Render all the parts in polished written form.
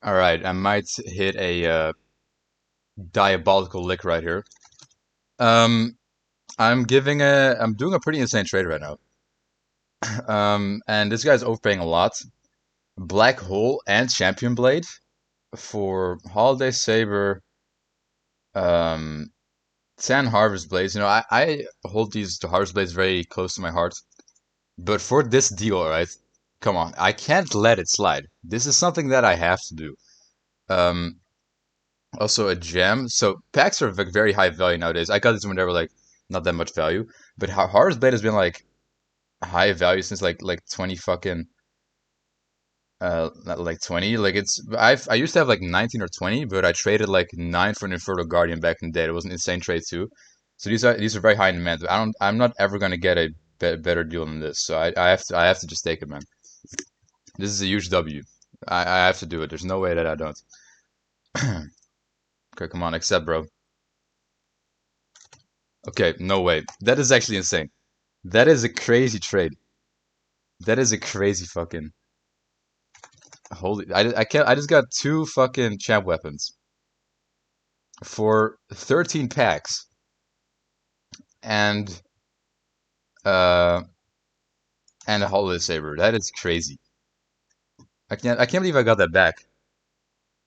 All right, I might hit a diabolical lick right here. Um, I'm doing a pretty insane trade right now. And this guy's overpaying a lot. Black Hole and Champion Blade for Holiday Saber, um, 10 Harvest Blades. I hold these Harvest Blades very close to my heart. But for this deal, right? Come on, I can't let it slide. This is something that I have to do. Um, Also a gem. So packs are like very high value nowadays. I got this when they were like not that much value, but Harvest Blade has been like high value since like 20 fucking not like 20. Like I used to have like 19 or 20, but I traded like 9 for an Inferno Guardian back in the day. It was an insane trade too. So these are very high in demand. I'm not ever gonna get a better deal than this. So I have to just take it, man. This is a huge W. I have to do it. There's no way that I don't. Okay, come on, accept, bro. Okay, no way. That is actually insane. That is a crazy trade. That is a crazy fucking holy. I can't. I just got two fucking champ weapons for 13 packs and uh and a holiday saber. That is crazy. I can't believe I got that back.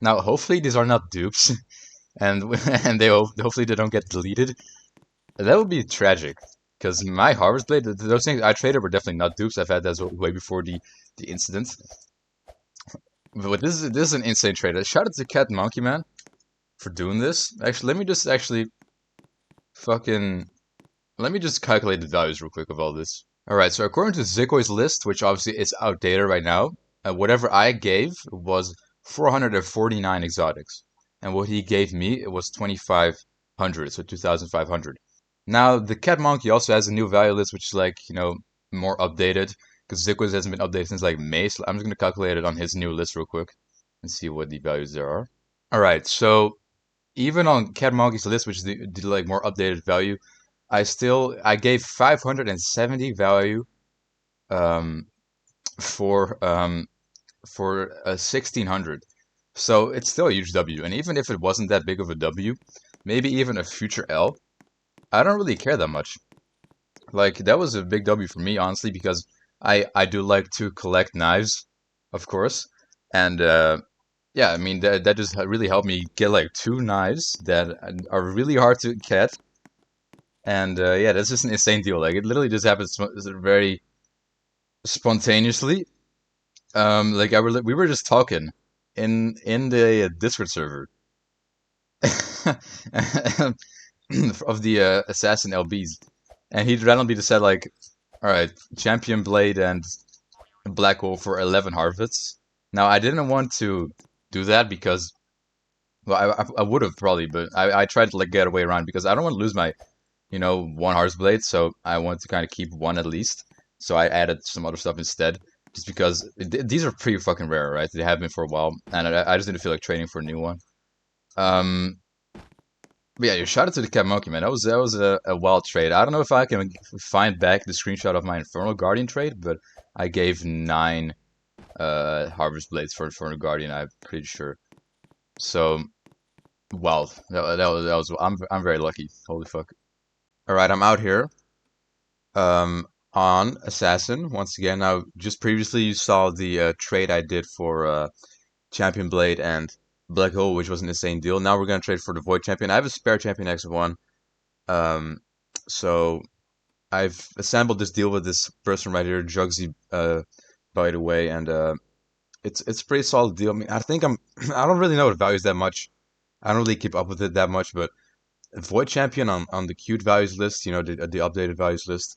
Now hopefully these are not dupes and and hopefully they don't get deleted. That would be tragic because my Harvest Blade, those things I traded were definitely not dupes. I've had that way before the incident. But this is an insane trade. Shout out to Cat Monkey Man for doing this. Actually, fucking let me just calculate the values real quick of all this. All right, so according to Zikoi's list, which obviously is outdated right now, whatever I gave was 449 exotics, and what he gave me it was 2,500, so 2,500. Now the Cat Monkey also has a new value list, which is like more updated because Zikoi's hasn't been updated since like May. So I'm just gonna calculate it on his new list real quick and see what the values there are. All right, so even on Cat Monkey's list, which is the like more updated value, I gave 570 value um for 1,600. So it's still a huge W, and even if it wasn't that big of a W, maybe even a future L, I don't really care that much. Like that was a big W for me, honestly, because I do like to collect knives, of course, and yeah, I mean that just really helped me get like two knives that are really hard to get, and yeah, that's just an insane deal. Like it literally just happens very spontaneously. Like we were just talking in the Discord server of the assassin LBs, and he randomly just said like, "All right, Champion Blade and Black Hole for 11 harvests." Now I didn't want to do that because well I would have probably, but I tried to like get away around because I don't want to lose my one harvest blade, so I want to kind of keep one at least. So I added some other stuff instead, just because these are pretty fucking rare, right? They have been for a while, and I just didn't feel like trading for a new one. Um, but yeah, shout out to the Cat Monkey, man. That was a wild trade. I don't know if I can find back the screenshot of my Infernal Guardian trade, but I gave 9 Harvest Blades for Infernal Guardian. I'm pretty sure. So, wow, that was I'm very lucky. Holy fuck. All right, I'm out here. On Assassin once again. Now, just previously you saw the trade I did for Champion Blade and Black Hole, which was an insane deal. Now we're gonna trade for the Void Champion. I have a spare Champion X1, um, so I've assembled this deal with this person right here, Jugsy, by the way, and it's a pretty solid deal. I mean, I think I don't really know the values that much. I don't really keep up with it that much, but Void Champion on the cute values list, the updated values list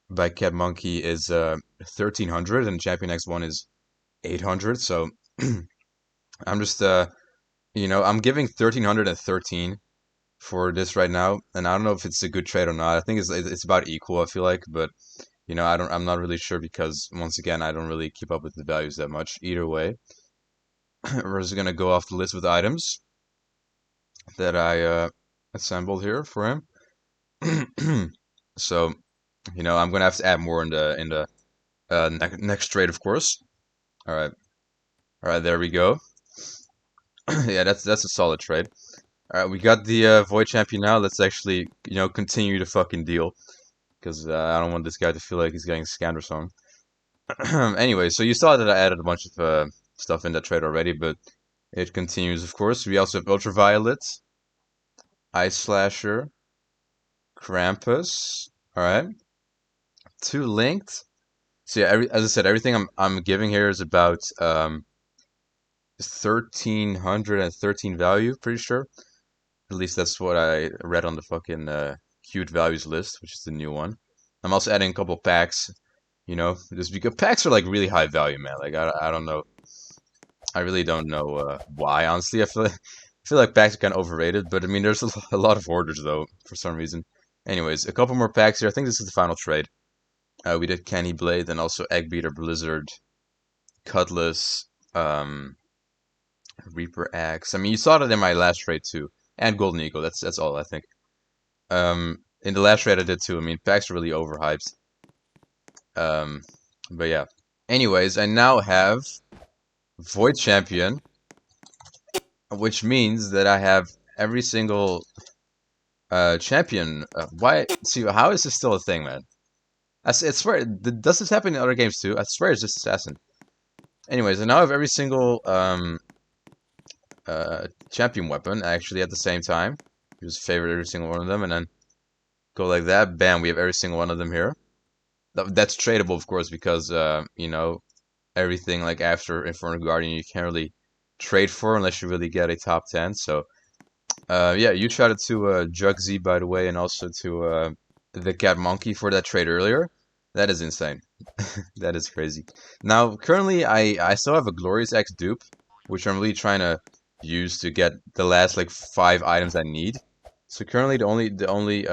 by Cat Monkey is 1,300 and Champion X1 is 800. So I'm just I'm giving 1,313 for this right now, and I don't know if it's a good trade or not. I think it's about equal, I feel like, but I'm not really sure because once again I don't really keep up with the values that much. Either way, we're just gonna go off the list with items that I assembled here for him. So I'm gonna have to add more in the next trade, of course. All right, all right, there we go. Yeah, that's a solid trade. All right, we got the Void Champion now. Let's actually, continue the fucking deal because I don't want this guy to feel like he's getting scammed or something. Anyway, so you saw that I added a bunch of stuff in that trade already, but it continues, of course. We also have Ultraviolet, Ice Slasher, Krampus. All right, two linked. So yeah, as I said, everything I'm giving here is about 1,313 value. Pretty sure. At least that's what I read on the fucking cute values list, which is the new one. I'm also adding a couple packs. Just because packs are like really high value, man. Like I don't know. I really don't know why. Honestly, I feel like packs are kind of overrated. But I mean, there's a lot of orders though for some reason. Anyways, a couple more packs here. I think this is the final trade. We did Canny Blade, and also Egg Beater, Blizzard, Cutlass, Reaper Axe. I mean, you saw that in my last trade too, and Golden Eagle. That's all I think. In the last trade I did too. I mean, packs are really overhyped. Um, but yeah. Anyways, I now have Void Champion, which means that I have every single champion. Why? See, how is this still a thing, man? I swear, does this happen in other games too? I swear it's just Assassin. Anyways, I now have every single champion weapon actually at the same time. Just favorite every single one of them, and then go like that. Bam, we have every single one of them here. That's tradable, of course, because everything like after Inferno Guardian you can't really trade for unless you really get a top 10. So yeah, you shouted to Jugsy, by the way, and also to the Cat Monkey for that trade earlier. That is insane. That is crazy. Now, currently, I still have a Glorious X dupe, which I'm really trying to use to get the last like 5 items I need. So currently, the only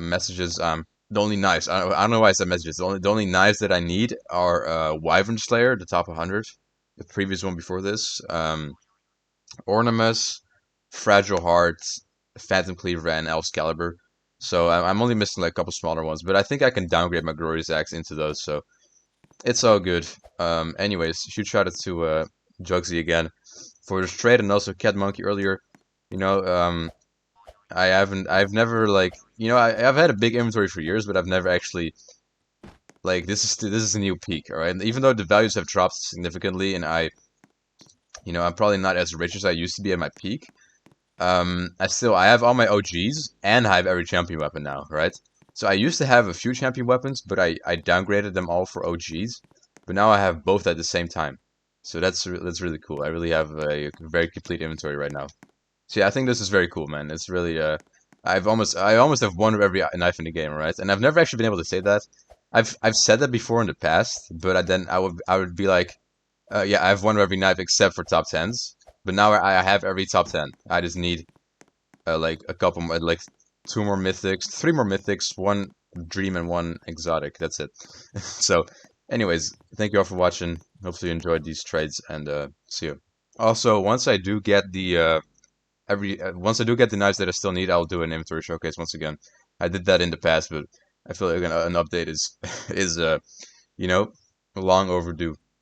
messages the only knives I don't know why I said messages. The only knives that I need are Wyvern Slayer, the top 100, the previous one before this, Ornamus, Fragile Heart, Phantom Cleaver, and Excalibur. So I'm only missing like a couple smaller ones, but I think I can downgrade my Glorious Axe into those, so it's all good. Anyways, huge shout out to Jugsy again for this trade, and also Cat Monkey earlier. You know, I've never like, I've had a big inventory for years, but I've never actually like this is a new peak, all right? And even though the values have dropped significantly, and I'm probably not as rich as I used to be at my peak. I have all my OGs, and I have every champion weapon now, right? So I used to have a few champion weapons, but I downgraded them all for OGs. But now I have both at the same time. So that's really cool. I really have a very complete inventory right now. So yeah, I think this is very cool, man. It's really I almost have one of every knife in the game, right? And I've never actually been able to say that. I've said that before in the past, but I would be like, yeah, I have one of every knife except for top 10s. But now I have every top 10. I just need like a couple more, like 2 more mythics, 3 more mythics, one dream, and one exotic. That's it. So, anyways, thank you all for watching. Hopefully you enjoyed these trades, and see you. Also, once I do get the knives that I still need, I'll do an inventory showcase once again. I did that in the past, but I feel like an update is is long overdue.